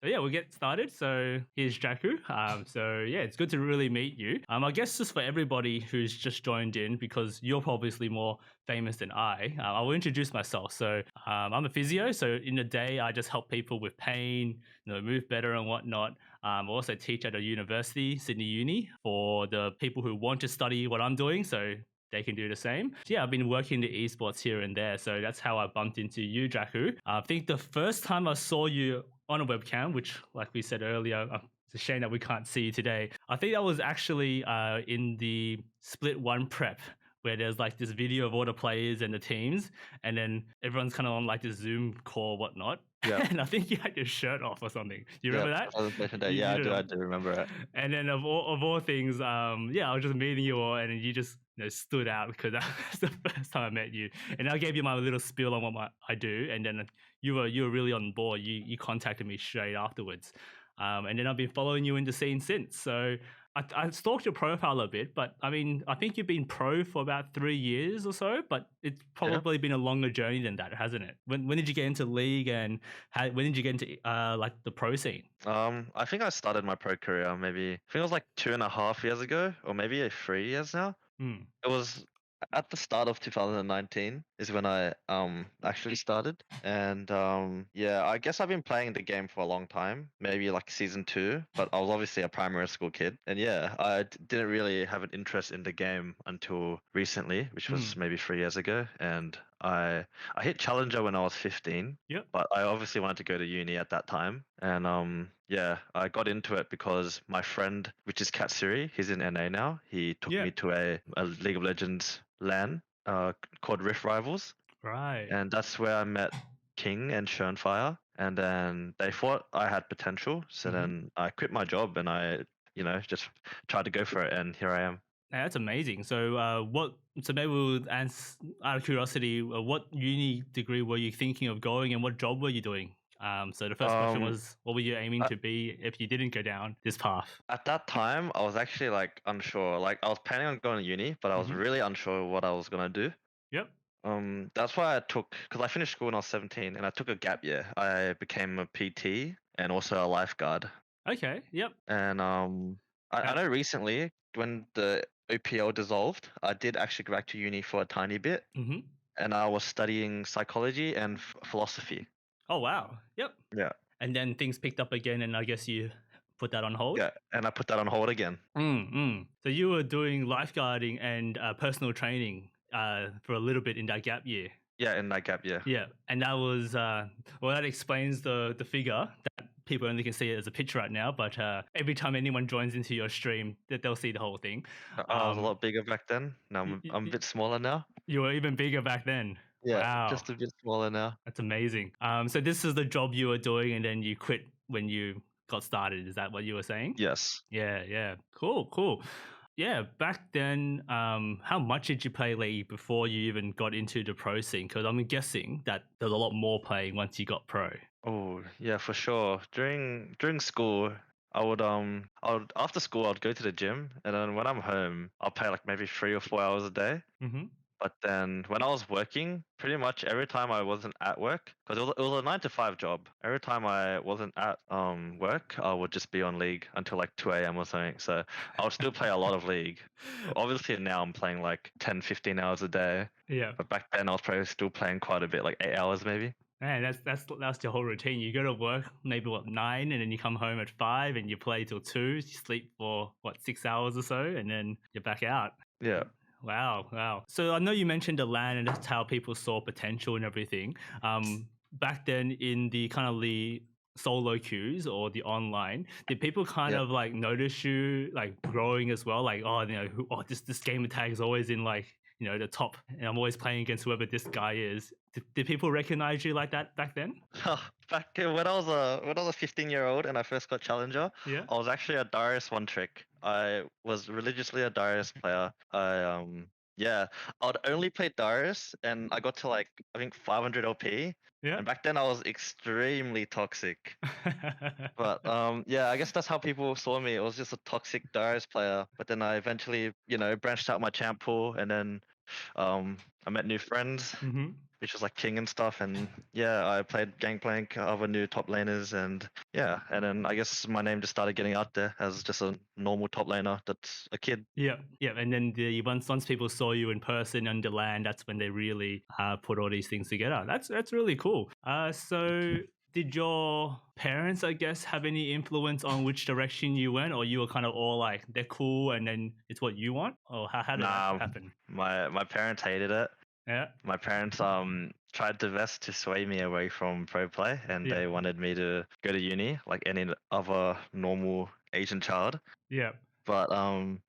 yeah, we'll get started. So here's Dragku. So yeah, it's good to really meet you. I guess just for everybody who's just joined in, because you're obviously more famous than I will introduce myself. So I'm a physio. So in the day, I just help people with pain, move better and whatnot. I also teach at a university, Sydney Uni, for the people who want to study what I'm doing. So they can do the same. So yeah, I've been working the esports here and there. So that's how I bumped into you, Dragku. I think the first time I saw you on a webcam, which, like we said earlier, it's a shame that we can't see you today. I think that was actually in the Split 1 prep, where there's like this video of all the players and the teams, and then everyone's kind of on like this Zoom call, whatnot. Yeah. And I think you had your shirt off or something. Do you Yeah, remember that? presentation day. You, Yeah, you I did do. it. I do remember it. And then of all things, yeah, I was just meeting you all, and you just stood out because that's the first time I met you. And I gave you my little spiel on what I do, and then you were really on board. You contacted me straight afterwards, and then I've been following you in the scene since. So I stalked your profile a bit, but I mean, I think you've been pro for about 3 years or so, but it's probably been a longer journey than that, hasn't it? When did you get into league, and when did you get into like the pro scene? I think I started my pro career maybe, I think it was like 2.5 years ago, or maybe 3 years now. It was at the start of 2019 is when I actually started, and yeah, I guess I've been playing the game for a long time, maybe like season 2, but I was obviously a primary school kid, and yeah, I didn't really have an interest in the game until recently, which was maybe 3 years ago, and I hit Challenger when I was 15. Yep. But I obviously wanted to go to uni at that time, and yeah, I got into it because my friend, which is Katsuri, he's in NA now. He took me to a League of Legends LAN called Rift Rivals, Right. and that's where I met King and Schönfire. And then they thought I had potential, so then I quit my job and I, just tried to go for it, and here I am. Yeah, that's amazing. So, So maybe we'll ask out of curiosity, what uni degree were you thinking of going, and what job were you doing? So the first question was, what were you aiming to be if you didn't go down this path? At that time, I was actually like unsure. Like I was planning on going to uni, but I was really unsure what I was gonna do. Yep. That's why because I finished school when I was 17, and I took a gap year. I became a PT and also a lifeguard. Okay. Yep. And I know recently when the OPL dissolved, I did actually go back to uni for a tiny bit, and I was studying psychology and philosophy. Oh wow. Yep. Yeah. And then things picked up again, and I guess you put that on hold. Yeah, and I put that on hold again. So you were doing lifeguarding and personal training for a little bit in that gap year. Yeah, in that gap year. Yeah, and that was that explains the figure that people only can see it as a picture right now. But every time anyone joins into your stream, that they'll see the whole thing. I was a lot bigger back then. Now I'm a bit smaller now. You were even bigger back then. Yeah, Wow, just a bit smaller now. that's amazing. So this is the job you were doing, and then you quit when you got started. Is that what you were saying? Yes. Yeah. Cool. Yeah, back then, how much did you play League before you even got into the pro scene? Because I'm guessing that there's a lot more playing once you got pro. Oh, yeah, for sure. During school, I would after school I'd go to the gym, and then when I'm home, I'll play like maybe 3 or 4 hours a day. But then when I was working, pretty much every time I wasn't at work, because it was a 9 to 5 job. Every time I wasn't at work, I would just be on League until like 2 a.m. or something. So I would still play a lot of League. Obviously now I'm playing like 10, 15 hours a day. Yeah. But back then I was probably still playing quite a bit, like 8 hours maybe. Man, that's your whole routine. You go to work maybe 9, and then you come home at 5, and you play till 2. You sleep for 6 hours or so, and then you're back out. Yeah. Wow. So I know you mentioned the LAN, and that's how people saw potential and everything. Back then in the kind of the solo queues or the online, did people kind of like notice you like growing as well? Like, this gamer tag is always in like, the top, and I'm always playing against whoever this guy is. Did people recognize you like that back then? Back when I was a 15-year-old and I first got Challenger, I was actually a Darius one trick. I was religiously a Darius player. I'd only play Darius, and I got to like I think 500 LP. Yeah. And back then I was extremely toxic. But I guess that's how people saw me. It was just a toxic Darius player. But then I eventually, branched out my champ pool, and then I met new friends, which was like king and stuff. And yeah, I played Gangplank, other new top laners, and yeah, and then I guess my name just started getting out there as just a normal top laner that's a kid. Yeah, yeah, and then once people saw you in person under land, that's when they really put all these things together. That's really cool. So did your parents, I guess, have any influence on which direction you went, or you were kind of all like they're cool, and then it's what you want, or how did that Nah, happen? my parents hated it. Yeah, My parents tried their best to sway me away from pro play, and yeah, they wanted me to go to uni like any other normal Asian child. yeah, But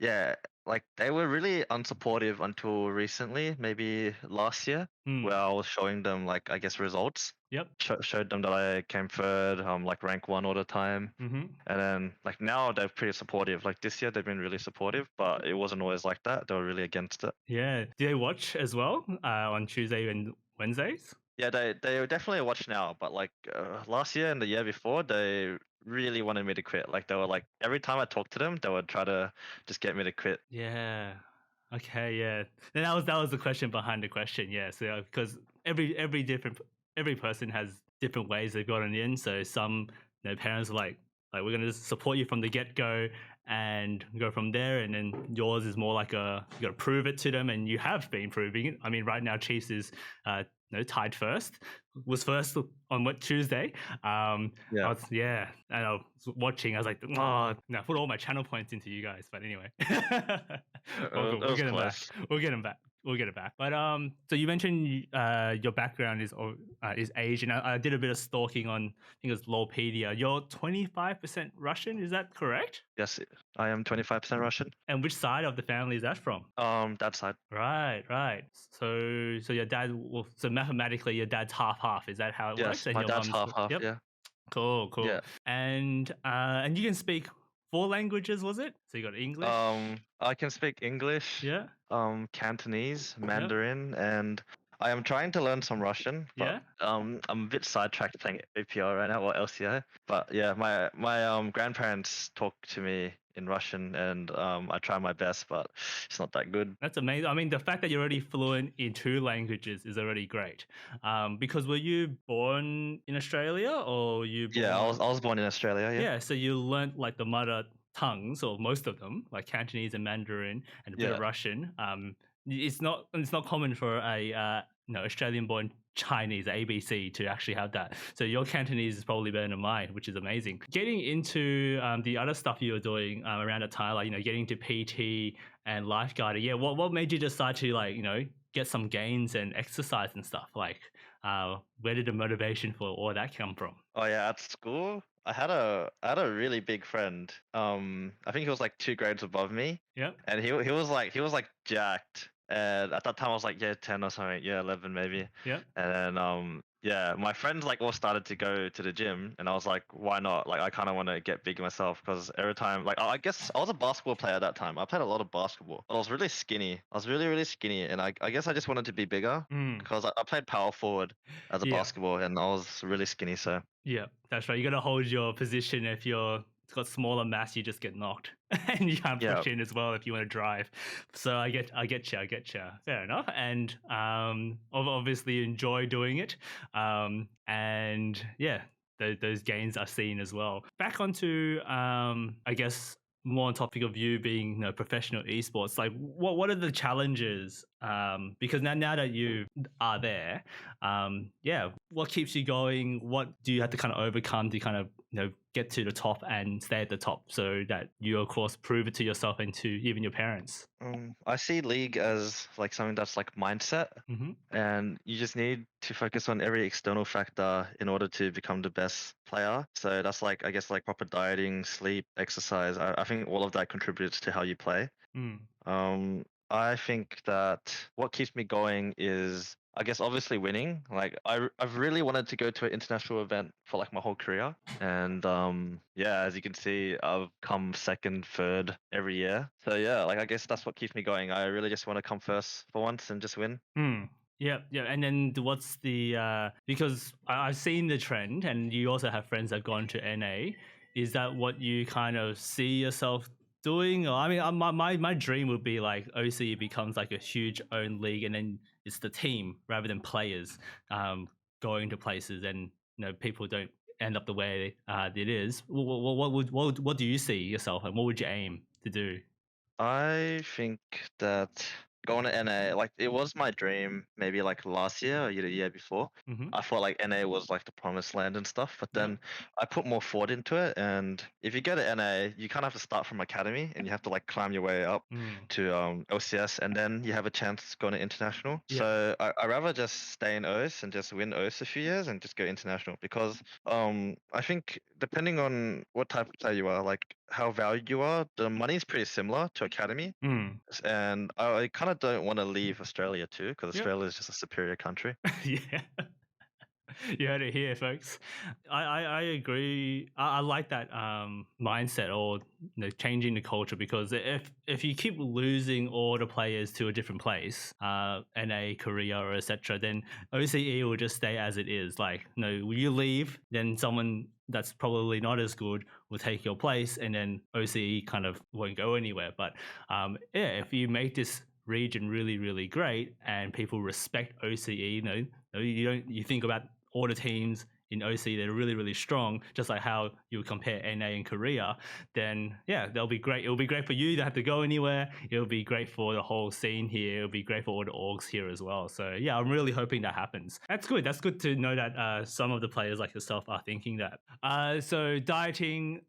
yeah, like they were really unsupportive until recently, maybe last year, mm, where I was showing them like I guess results. yep, Showed them that I came third, like rank one all the time. mm-hmm. And then like now they're pretty supportive. Like this year they've been really supportive, but it wasn't always like that. They were really against it. Yeah. Do they watch as well on Tuesday and Wednesdays? Yeah, they definitely watch now, but like last year and the year before, they really wanted me to quit. Like they were like every time I talked to them, they would try to just get me to quit. Yeah. Okay. Yeah. Then that was the question behind the question. Yeah. So because every person has different ways they've gotten in. So some parents are like we're gonna just support you from the get go and go from there. And then yours is more like you got to prove it to them, and you have been proving it. I mean, right now Chiefs is tied first. Was first on what Tuesday. Yeah, yeah, and I was watching. I was like, oh, no, I put all my channel points into you guys. But anyway, well, cool. it We'll was get them back. close. We'll get them back. We'll get it back. But so you mentioned your background is Asian. I did a bit of stalking on, I think it was Lawpedia. You're 25% Russian. Is that correct? Yes, I am 25% Russian. And which side of the family is that from? That side. Right, right. So your dad, so mathematically, your dad's half. Is that how it works? Yes, And my your dad's mum's half. yep. Yeah, Cool, cool. yeah. And you can speak 4 languages, was it? So you got English. I can speak English, Yeah, Cantonese, yep, Mandarin, and I am trying to learn some Russian, but yeah. I'm a bit sidetracked playing APL right now or LCI. But yeah, my grandparents talk to me in Russian, and I try my best, but it's not that good. That's amazing. I mean, the fact that you're already fluent in 2 languages is already great. Because were you born in Australia or were you Yeah, born? I was born in Australia. Yeah, Yeah, so you learnt like the mother tongues, or most of them, like Cantonese and Mandarin and a bit of yeah, Russian. It's not common for a Australian-born Chinese ABC to actually have that. So your Cantonese is probably better than mine, which is amazing. Getting into the other stuff you were doing around the time, like getting to PT and lifeguarding. Yeah, what made you decide to get some gains and exercise and stuff? Like, where did the motivation for all that come from? Oh yeah, at school, I had a really big friend. I think he was like 2 grades above me, Yep, and he was like jacked. And at that time, I was like, yeah, 10 or something, yeah, 11 maybe. yep, And then yeah, my friends like all started to go to the gym, and I was like, why not? Like, I kind of want to get big myself because every time, like, I guess I was a basketball player at that time. I played a lot of basketball, but I was really skinny. I was really, really skinny, and I guess I just wanted to be bigger mm, because I played power forward as a yeah. basketball, and I was really skinny. So Yeah, that's right. You got to hold your position. If you're got smaller mass, you just get knocked, and you can't yeah, push in as well if you want to drive. So I get you. Fair enough. And obviously you enjoy doing it. And yeah, those gains are seen as well. Back onto I guess more on topic of you being professional esports. Like, what are the challenges? Because now that you are there, yeah, what keeps you going? What do you have to kind of overcome to kind of get to the top and stay at the top, so that you of course prove it to yourself and to even your parents? I see league as like something that's like mindset, Mm-hmm. and you just need to focus on every external factor in order to become the best player. So that's like I guess like proper dieting, sleep, exercise. I think all of that contributes to how you play. Mm. Um, I think that what keeps me going is, I guess, obviously winning. Like, I've really wanted to go to an international event for like my whole career, and yeah, as you can see, I've come second, third every year. So yeah, like I guess that's what keeps me going. I really just want to come first for once and just win. Mm. Yeah, yeah. And then what's the because I've seen the trend, and you also have friends that have gone to NA. Is that what you kind of see yourself doing, or I mean, my dream would be like OCE becomes like a huge own league, and then it's the team rather than players going to places, and people don't end up the way it is. What do you see yourself, and what would you aim to do? I think that going to NA, like it was my dream maybe like last year or the year before. Hmm. I thought like NA was like the promised land and stuff, but Yep. then I put more thought into it. And if you go to NA, you kind of have to start from academy and you have to like climb your way up Mm. to OCS, and then you have a chance going to international. Yep. So I rather just stay in OS and just win OS a few years and just go international, because I think depending on what type of player you are, like how valued you are, the money is pretty similar to academy. Mm. And I kind of don't want to leave Australia too, because Yep. Australia is just a superior country. Yeah. You heard it here, folks. I agree. I like that mindset, or changing the culture, because if you keep losing all the players to a different place, NA, Korea, or etc., then OCE will just stay as it is. Like, no, you leave, then someone that's probably not as good will take your place, and then OCE kind of won't go anywhere. But yeah, if you make this region really, really great and people respect OCE, you think about all the teams in OC that are really, really strong, just like how you would compare NA and Korea, then yeah, they'll be great. It'll be great for you. You don't have to go anywhere. It'll be great for the whole scene here. It'll be great for all the orgs here as well. So yeah, I'm really hoping that happens. That's good. That's good to know that some of the players like yourself are thinking that. So dieting,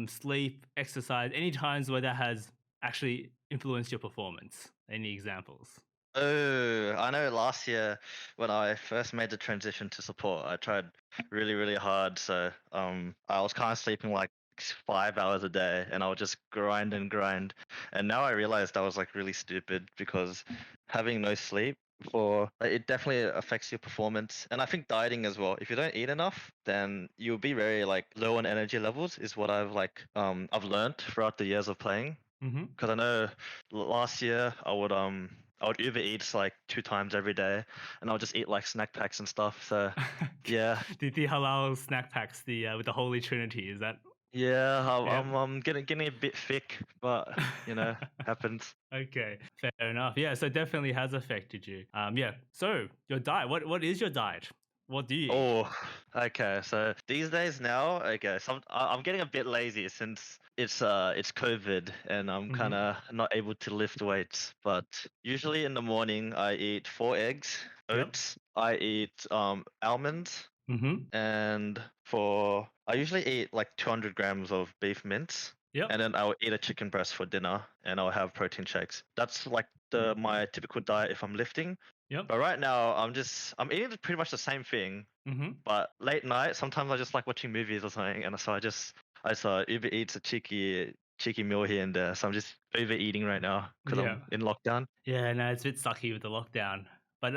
sleep, exercise, any times where that has actually influenced your performance? Any examples? Oh, I know last year when I first made the transition to support, I tried really, really hard. So I was kind of sleeping like 5 hours a day, and I would just grind and grind. And now I realized I was like really stupid, because having no sleep for it definitely affects your performance. And I think dieting as well. If you don't eat enough, then you'll be very like low on energy levels, is what I've learned throughout the years of playing. Mm-hmm. Because I know last year I would Uber Eats like 2 times every day, and I would just eat like snack packs and stuff. So yeah, The halal snack packs, the with the Holy Trinity, is that? yeah, Yep. I'm getting a bit thick, but happens. Okay, fair enough. Yeah, so definitely has affected you. Yeah. So your diet. What is your diet? What do you eat? Oh, okay. So these days now, okay, I'm getting a bit lazy since it's COVID and I'm kind Mm-hmm. of not able to lift weights. But usually in the morning I eat 4 eggs, Yep. oats. I eat almonds, Mm-hmm. and for I usually eat like 200 grams of beef mince, Yep. and then I'll eat a chicken breast for dinner, and I'll have protein shakes. That's like the my typical diet if I'm lifting. Yep. But right now I'm eating pretty much the same thing. Mm-hmm. But late night sometimes I just like watching movies or something, and so I saw Uber Eats a cheeky meal here and there. So I'm just overeating right now because Yeah. I'm in lockdown. Yeah, no, it's a bit sucky with the lockdown. But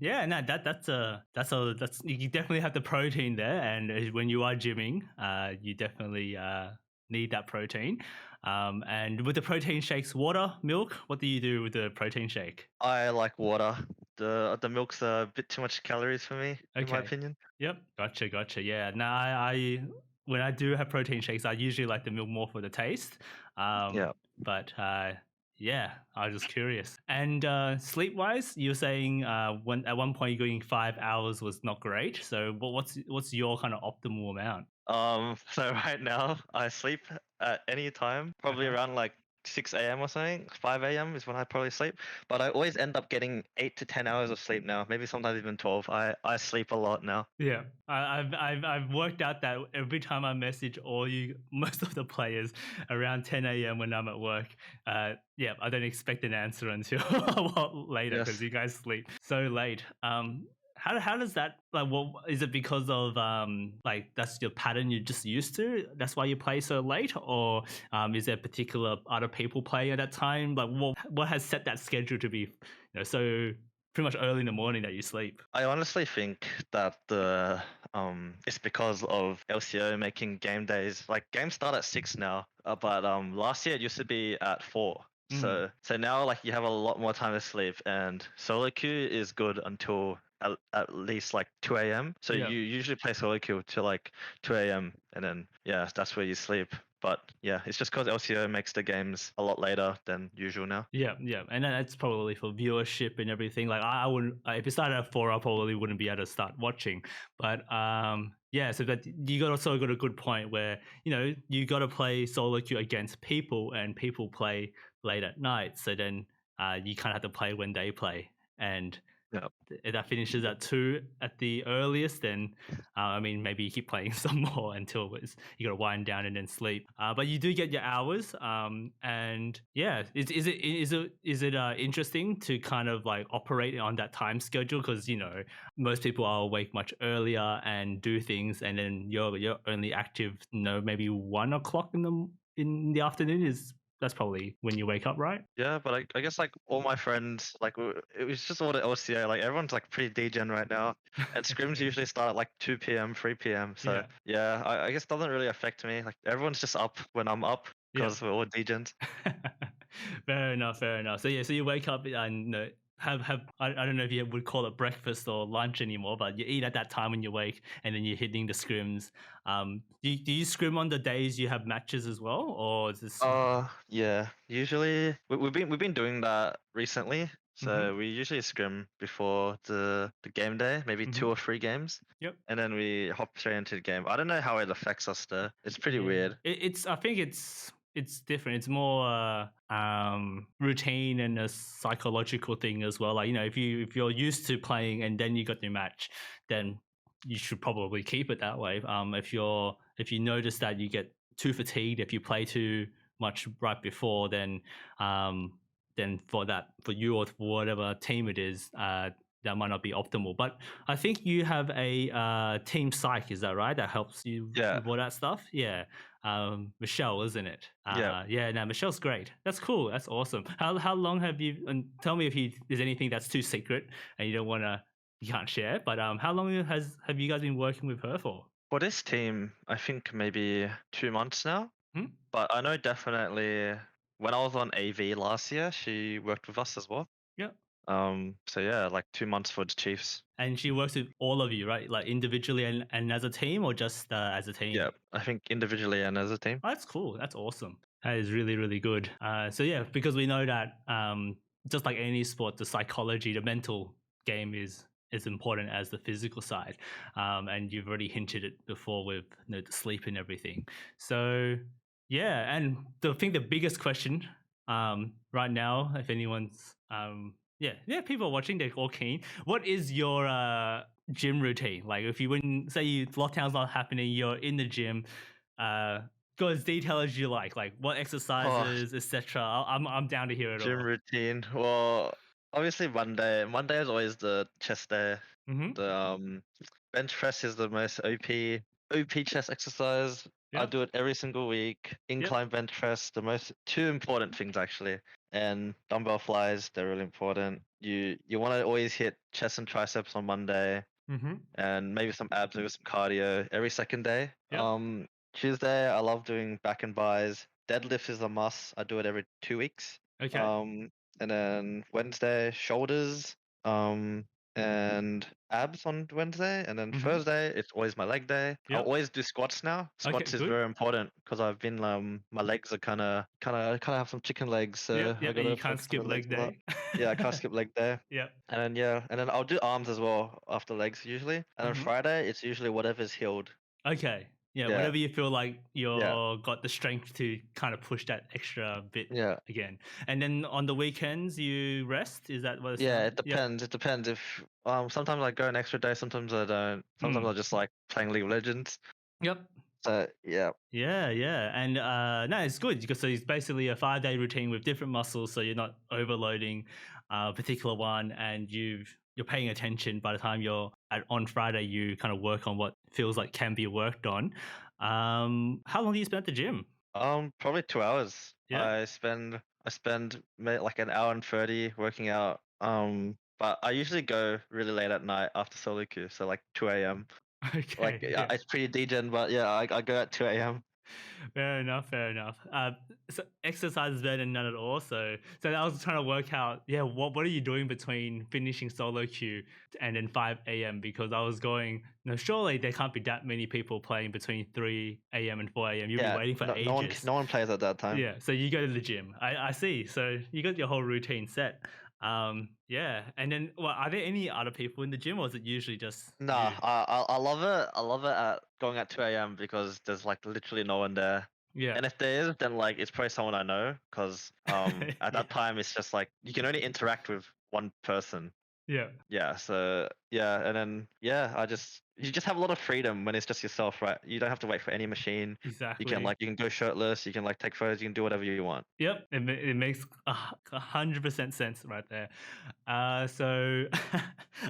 yeah, no, that's you definitely have the protein there, and when you are gymming, you definitely need that protein. And with the protein shakes, water, milk. What do you do with the protein shake? I like water. The milk's a bit too much calories for me, in my Okay. opinion. Yep. Gotcha. Yeah. No, I when I do have protein shakes, I usually like the milk more for the taste. Yeah. But yeah, I was just curious. And sleep wise, you're saying when at one point you're going 5 hours was not great. So what's your kind of optimal amount? So right now I sleep at any time, probably Uh-huh. around like 6 a.m. or something. 5 a.m. is when I probably sleep. But I always end up getting 8 to 10 hours of sleep now. Maybe sometimes even 12. I sleep a lot now. Yeah, I've worked out that every time I message all you, most of the players around 10 a.m. when I'm at work, yeah, I don't expect an answer until a while later because Yes. you guys sleep so late. How does that like? What is it because of like that's your pattern you're just used to? That's why you play so late, or is there particular other people playing at that time? Like what has set that schedule to be, so pretty much early in the morning that you sleep? I honestly think that the it's because of LCO making game days, like games start at 6 now, but last year it used to be at 4. Mm, So now like you have a lot more time to sleep, and solo queue is good until at least like 2 a.m. So yeah. you usually play solo queue till like 2 a.m. and then yeah, that's where you sleep. But yeah, it's just because LCO makes the games a lot later than usual now. Yeah, yeah, and that's probably for viewership and everything. Like I wouldn't if it started at 4, I probably wouldn't be able to start watching. But yeah, so that you got also got a good point where you got to play solo queue against people, and people play late at night. So then you kind of have to play when they play, and Yeah. if that finishes at 2 at the earliest, then I mean maybe you keep playing some more until you got to wind down and then sleep. But you do get your hours, and yeah, is it interesting to kind of like operate on that time schedule? Because most people are awake much earlier and do things, and then you're only active, maybe 1 o'clock in the afternoon is. That's probably when you wake up, right? Yeah, but I guess like all my friends, like it was just all the LCA. Like everyone's like pretty degen right now, and scrims usually start at like 2 p.m., 3 p.m. So Yeah. yeah, I guess it doesn't really affect me. Like everyone's just up when I'm up Yeah. because we're all degens. Fair enough, fair enough. So yeah, so you wake up and have I don't know if you would call it breakfast or lunch anymore, but you eat at that time when you wake, and then you're hitting the scrims. Do you scrim on the days you have matches as well, or is this? Yeah. Usually we've been doing that recently. Mm-hmm, So we usually scrim before the game day, maybe mm-hmm. 2 or 3 games, Yep. and then we hop straight into the game. I don't know how it affects us though. It's pretty Yeah, weird. it's. I think it's different. It's more routine and a psychological thing as well. Like if you're used to playing and then you got your match, then you should probably keep it that way. If you notice that you get too fatigued if you play too much right before, then for you or for whatever team it is, that might not be optimal. But I think you have a team psych, is that right? That helps you Yeah. with all that stuff. Yeah, Michelle, isn't it? Yeah. Yeah, no, Michelle's great. That's cool. That's awesome. How long have you? And tell me if there's anything that's too secret and you can't share. But how long have you guys been working with her for? For this team, I think maybe 2 months now. Hmm? But I know definitely when I was on AV last year, she worked with us as well. Yeah. So yeah, like 2 months for the Chiefs. And she works with all of you, right? Like individually and as a team, or just as a team? Yeah, I think individually and as a team. Oh, that's cool. That's awesome. That is really, really good. So yeah, because we know that just like any sport, the psychology, the mental game is as important as the physical side. And you've already hinted it before with the sleep and everything. So yeah, and I think the biggest question right now, if anyone's yeah, people are watching, they're all keen. What is your gym routine? Like if you wouldn't say lockdown's not happening, you're in the gym. Uh, go as detailed as you like what Oh, exercises, etc. I'm down to hear it gym all. routine. Well, obviously Monday. Monday is always the chest day. Mm-hmm. The bench press is the most OP chest exercise. I Yep. do it every single week. Yep. Incline bench press, the most two important things actually. And dumbbell flies, they're really important. You want to always hit chest and triceps on Monday, Mm-hmm. and maybe some abs, maybe some cardio every second day. Yep. Tuesday, I love doing back and buys. Deadlift is a must. I do it every 2 weeks. Okay. Um, and then Wednesday, shoulders, and abs on Wednesday. And then Mm-hmm. Thursday, it's always my leg day. I'll Yep. always do squats now. Okay. Squats is Good. very important because I've been my legs are kind of have some chicken legs, Yep. so I Yep. And gotta you can't focus on skip the legs leg a lot. day. Yeah, I can't skip leg day. Yep. And then yeah, and then I'll do arms as well after legs usually. And then Mm-hmm. Friday, it's usually whatever's healed. Okay. Yeah. Yeah, Whenever you feel like yeah, you're got the strength to kind of push that extra bit yeah, again, and then on the weekends you rest. Is that what it yeah. sounds? It Yep. depends. It depends if sometimes I go an extra day, sometimes I don't. Sometimes Mm. I just like playing League of Legends. Yep. So yeah, Yeah, yeah, and no, it's good because so it's basically a 5 day routine with different muscles, so you're not overloading a particular one, and you're paying attention. By the time on Friday, you kind of work on what feels like can be worked on. How long do you spend at the gym? probably 2 hours. Yeah. I spend like an hour and 30 working out. But I usually go really late at night after solo queue, so like 2 a.m. Like Okay. yeah, Yeah. it's pretty degen, but yeah, I go at 2 a.m. Fair enough, fair enough. So exercise is better than none at all. So I was trying to work out, yeah, what are you doing between finishing solo queue and then 5 a.m. because I was going, no, surely there can't be that many people playing between 3 a.m. and 4 a.m. You'll be Yeah, waiting for ages. no one plays at that time. Yeah, so you go to the gym. I see. So you got your whole routine set. Yeah, and then, well, are there any other people in the gym, or is it usually just Nah, you? I love it. I love it at going at 2 a.m. because there's like literally no one there. Yeah, And if there is, then like it's probably someone I know because at that yeah, time it's just like you can only interact with one person. yeah. Yeah, so yeah, and then yeah, you just have a lot of freedom when it's just yourself, right? You don't have to wait for any machine. Exactly. You can go shirtless, you can like take photos, you can do whatever you want. Yep, it makes 100% sense right there. So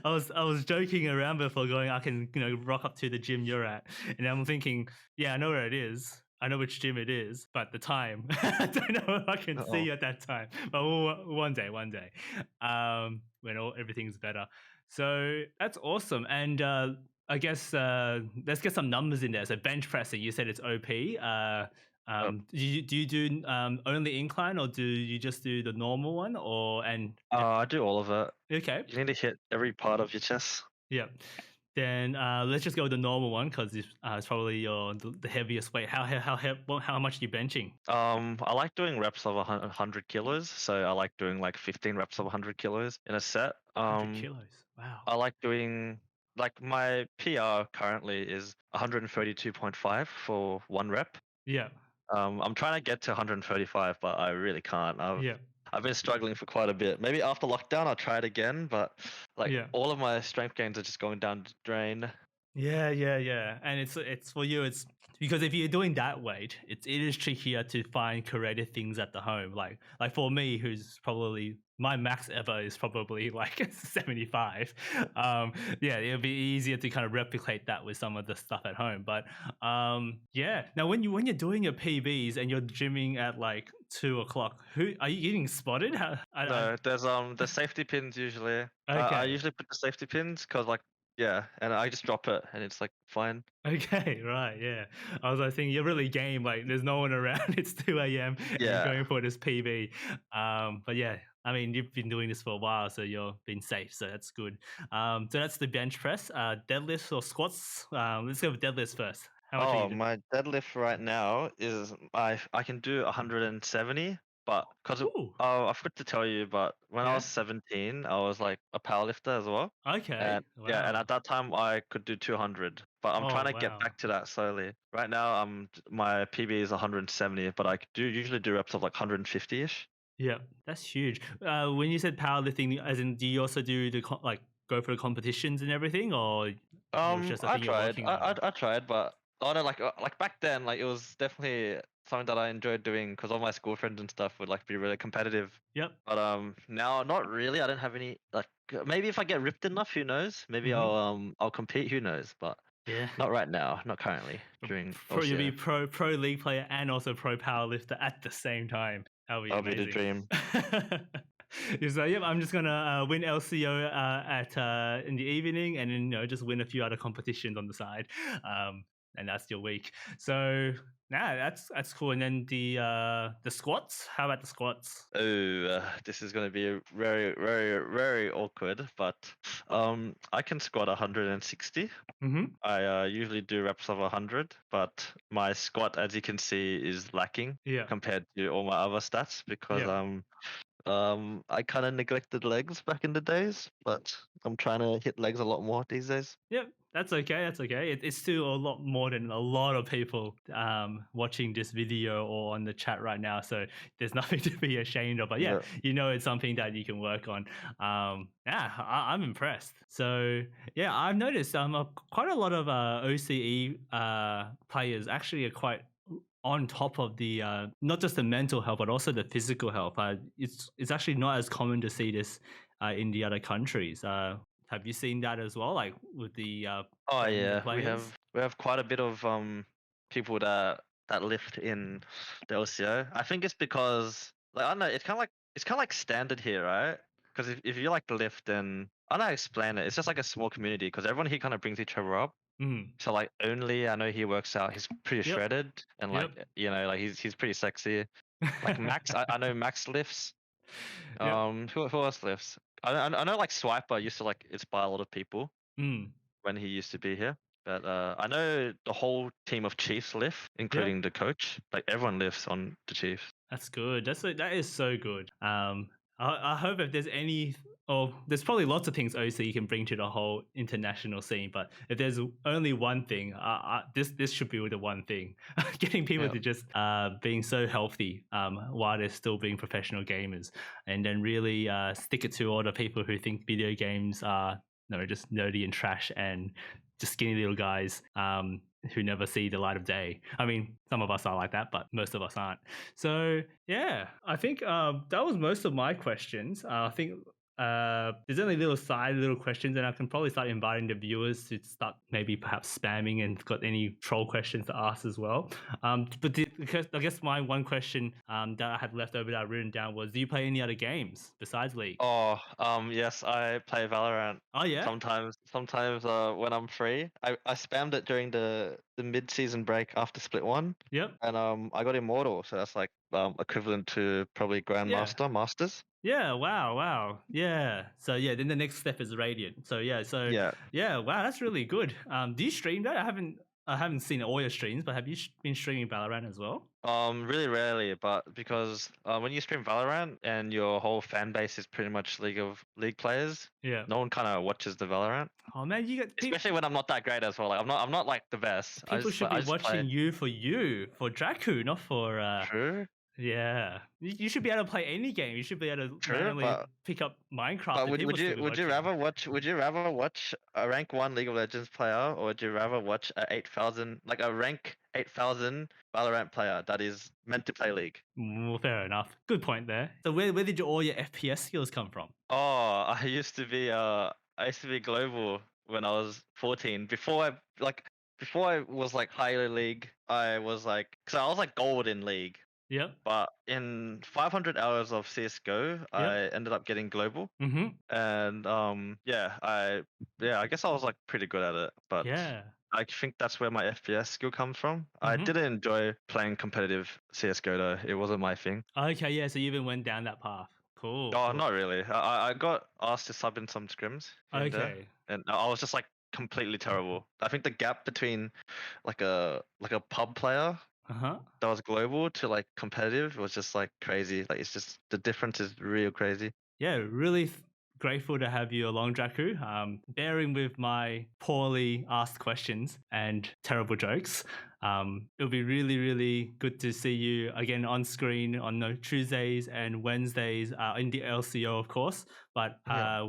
I was joking around before going. I can rock up to the gym you're at, and I'm thinking, yeah, I know where it is. I know which gym it is, but the time I don't know if I can see Oh, you at that time. But one day, when everything's better. So that's awesome, and I guess let's get some numbers in there. So bench pressing, you said it's OP. Do you do only incline, or do you just do the normal one, or and I do all of it. okay, You need to hit every part of your chest. yeah. Then let's just go with the normal one because it's probably the heaviest weight. How much are you benching? I like doing reps of 100 kilos, so I like doing like 15 reps of 100 kilos in a set. 100 kilos. Wow. I like doing like my PR currently is 132.5 for one rep. Yeah. I'm trying to get to 135, but I really can't. Yeah. I've been struggling for quite a bit. Maybe after lockdown I'll try it again, but like Yeah. all of my strength gains are just going down the drain. Yeah, yeah, yeah. And it's for you. It's because if you're doing that weight, it is trickier to find creative things at the home. Like for me, who's probably my max ever is probably like 75. Yeah, it'll be easier to kind of replicate that with some of the stuff at home. But yeah. Now when you're doing your PBs and you're gymming at like 2 o'clock, who are you getting spotted? No, there's safety pins usually. I Okay. usually put the safety pins because like yeah, and I just drop it and it's like fine. Okay, right, yeah. I was like thinking you're really game, like there's no one around, it's 2 a.m. and you're Yeah. going for this PB. But yeah, I mean you've been doing this for a while, so you're been safe, so that's good. So that's the bench press. Deadlifts or squats? Let's go with deadlifts first. How much are you Oh, doing? my deadlift right now is I can do 170, but because Ooh, I forgot to tell you, but when I yeah. was 17, I was like a powerlifter as well. Okay. And yeah, and Wow. at that time I could do 200, but I'm Oh trying to get wow. back to that slowly. Right now, my PB is 170, but I do usually do reps of like 150-ish. Yeah, that's huge. When you said powerlifting, as in, do you also do like go for the competitions and everything, or it was just a I thing you're tried. working on? I tried, but I don't like back then. Like it was definitely something that I enjoyed doing because all my school friends and stuff would like be really competitive. Yep. But now not really. I don't have any like maybe if I get ripped enough, who knows? Maybe Hmm. I'll compete. Who knows? But Yeah. not right now. Not currently during You'll be LCO. pro league player and also pro powerlifter at the same time. That'll be That'll be the amazing. dream. He's like, yep, I'm just gonna win LCO at in the evening, and then just win a few other competitions on the side, and that's your week. So nah, that's cool. And then the squats. How about the squats? Oh, this is going to be very awkward. But I can squat 160. Mm-hmm. I usually do reps of 100, but my squat, as you can see, is lacking Yeah. compared to all my other stats because Yeah. I kind of neglected legs back in the days, but I'm trying to hit legs a lot more these days. Yep, that's okay. That's okay. It's still a lot more than a lot of people watching this video or on the chat right now. So there's nothing to be ashamed of. But yeah, Yeah. it's something that you can work on. Yeah, I'm impressed. So yeah, I've noticed quite a lot of OCE players actually are quite on top of the not just the mental health but also the physical health. It's actually not as common to see this in the other countries. Have you seen that as well, like with the Oh Premier yeah, players? we have quite a bit of people that lift in the LCO. I think it's because like I don't know, it's kind of like standard here, right? Because if you like to lift, then I don't know how to explain it. It's just like a small community because everyone here kind of brings each other up. So like only I know he works out. He's pretty Yep. shredded and like like he's pretty sexy. Like Max, I know Max lifts. Yep. Who else lifts? I know like Swiper used to like inspire a lot of people when he used to be here. But I know the whole team of Chiefs lift, including the coach. Like everyone lifts on the Chiefs. That's good. That is so good. I hope if there's any, or there's probably lots of things OC can bring to the whole international scene. But if there's only one thing, this should be the one thing, getting people to just being so healthy while they're still being professional gamers, and then really stick it to all the people who think video games are just nerdy and trash and just skinny little guys who never see the light of day. I mean, some of us are like that, but most of us aren't. So yeah, I think that was most of my questions. I think there's only little questions, and I can probably start inviting the viewers to start maybe perhaps spamming and got any troll questions to ask as well. Because I guess my one question that I had left over that I written down was, do you play any other games besides League? Oh, yes, I play Valorant. Oh yeah. Sometimes when I'm free, I spammed it during the mid-season break after Split 1. Yep. And I got Immortal, so that's like equivalent to probably Grandmaster, Masters. Yeah, wow. Yeah. So yeah, then the next step is Radiant. So yeah, wow, that's really good. Do you stream that? I haven't seen all your streams, but have you been streaming Valorant as well? Really rarely, but because when you stream Valorant and your whole fan base is pretty much League players, no one kind of watches the Valorant. Oh man, especially when I'm not that great as well. Like I'm not like the best. People should be watching you for Dragku, not for. True. Yeah, you should be able to play any game. You should be able to randomly pick up Minecraft. But would you rather watch a rank 1 League of Legends player, or would you rather watch a rank 8,000 Valorant player that is meant to play League? Well, fair enough. Good point there. So where did all your FPS skills come from? Oh, I used to be global when I was 14. Before I was like higher League, I was like, because I was like gold in League. Yep. But in 500 hours of CS:GO, I ended up getting global. And I guess I was like pretty good at it. But I think that's where my FPS skill comes from. I didn't enjoy playing competitive CS:GO though. It wasn't my thing. Okay, yeah. So you even went down that path. Cool. Oh, not really. I got asked to sub in some scrims. Okay. And I was just like completely terrible. I think the gap between like a pub player that was global to like competitive was just like crazy. Like it's just the difference is real crazy. Yeah, really grateful to have you along, Dragku. Bearing with my poorly asked questions and terrible jokes. It'll be really, really good to see you again on screen on Tuesdays and Wednesdays in the LCO, of course, but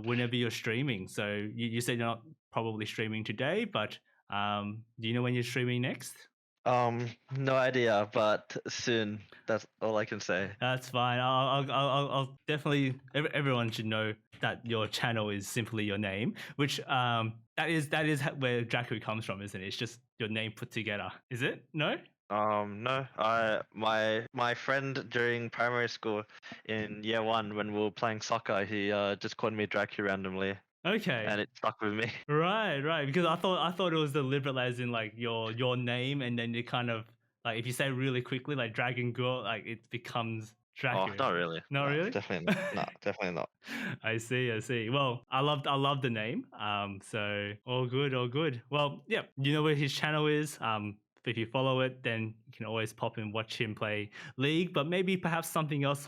whenever you're streaming. So you said you're not probably streaming today, but do you know when you're streaming next? No idea, but soon. That's all I can say. That's fine. I'll definitely. Everyone should know that your channel is simply your name, which that is where Dragku comes from, isn't it? It's just your name put together. Is it? No. No. My friend during primary school in year 1 when we were playing soccer, he just called me Dragku randomly. Okay. And it stuck with me. Right. Because I thought it was deliberate, as in like your name, and then you kind of like if you say really quickly like Dragon Girl, like it becomes Dragku. Oh, not really. Not really? Definitely not. Definitely not. I see. Well, I love the name. So all good. Well, yeah, you know where his channel is. If you follow it, then you can always pop and watch him play League, but maybe perhaps something else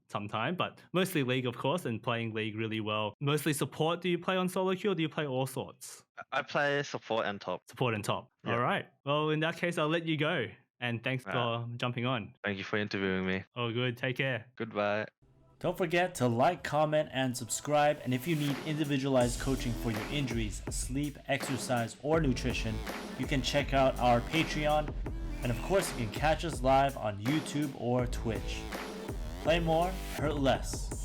sometime. But mostly League, of course, and playing League really well. Mostly support. Do you play on solo queue, or do you play all sorts? I play support and top. Support and top. Yeah. All right. Well, in that case, I'll let you go. And thanks for jumping on. Thank you for interviewing me. Oh, good. Take care. Goodbye. Don't forget to like, comment, and subscribe. And if you need individualized coaching for your injuries, sleep, exercise, or nutrition, you can check out our Patreon. And of course, you can catch us live on YouTube or Twitch. Play more, hurt less.